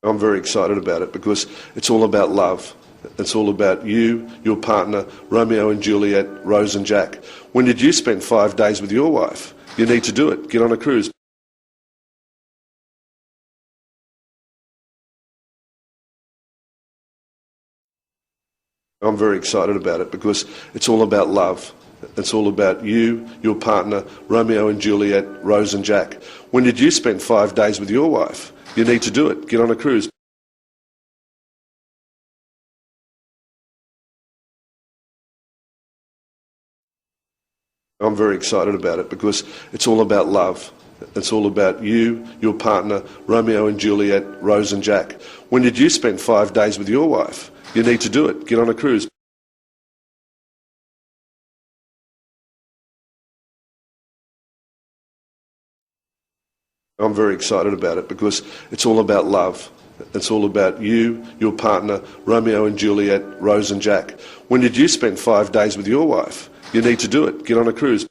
I'm very excited about it because it's all about love. It's all about you, your partner, Romeo and Juliet, Rose and Jack. When did you spend 5 days with your wife? You need to do it. Get on a cruise. I'm very excited about it because it's all about love. It's all about you, your partner, Romeo and Juliet, Rose and Jack. When did you spend 5 days with your wife? You need to do it. Get on a cruise. I'm very excited about it because it's all about love. It's all about you, your partner, Romeo and Juliet, Rose and Jack. When did you spend 5 days with your wife? You need to do it. Get on a cruise. I'm very excited about it because it's all about love. It's all about you, your partner, Romeo and Juliet, Rose and Jack. When did you spend 5 days with your wife? You need to do it. Get on a cruise.